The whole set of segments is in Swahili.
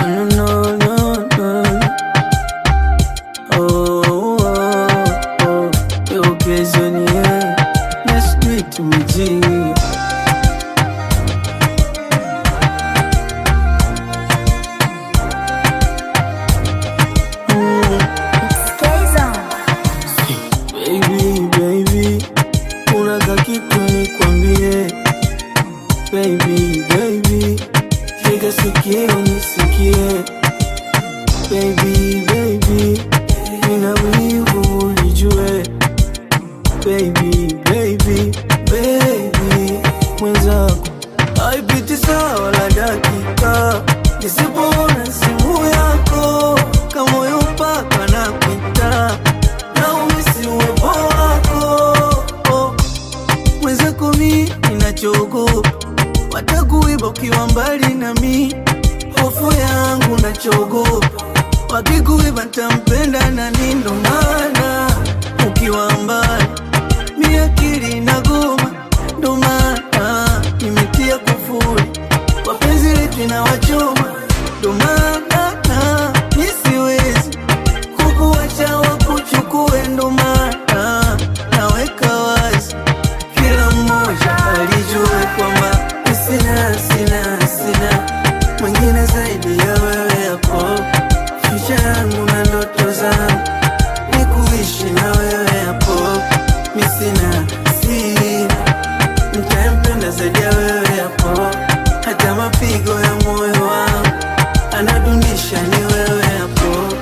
No, no, no, no. Oh, oh, oh. Yo, occasionally, let's do it to me, G. Baby, baby, unataka kitu nikwambie. Baby, baby, tega sikio nisikie. Baby, baby, nina wivu ulijue. Baby, baby, baby, mwenzako haipiti sawa la dakika nisipoona simu yako, kamoyo mpaka napita na umisi uwepo wako. Mwenzako mi ninachoogopa watakuiba ukiwa mbali nami, hofu yangu nachoogopa wakikuiba ntampenda nani? Ndo maana ukiwa mbali mi akili inagoma, ndo maana nimetia kufuri wapenzi letu inawachoma, ndo maana mi siwezi kukuacha wakuchukue, ndo maana naweka wazi kila mmoja alijue kwamba sina mwingine zaidi ya wewe hapo. Ficha yangu na ndoto zangu ni kuishi na wewe hapo. Mi sina nitampenda zaidi ya wewe hapo. Hata mapigo ya moyo wangu anadunisha ni wewe hapo.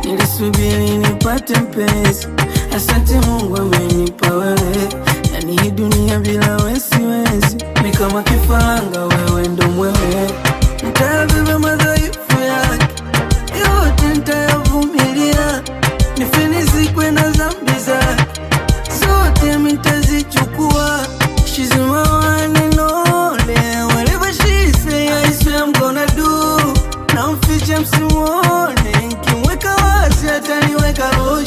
Nilisubiri nipate mpenzi, asante Mungu amenipa wewe. Yani hii dunia bila wewe siwezi, mi kama kifaranga wewe ndo mwewe. Nitayabeba madhaifu yake yote, nitayavumilia, nifinizikwe na dhambi zake zote nitazichukua. She's my one and only, whatever she say I swear I'm gonna do. Na mfiche msimuone, nikimweka wazi ataniweka roho.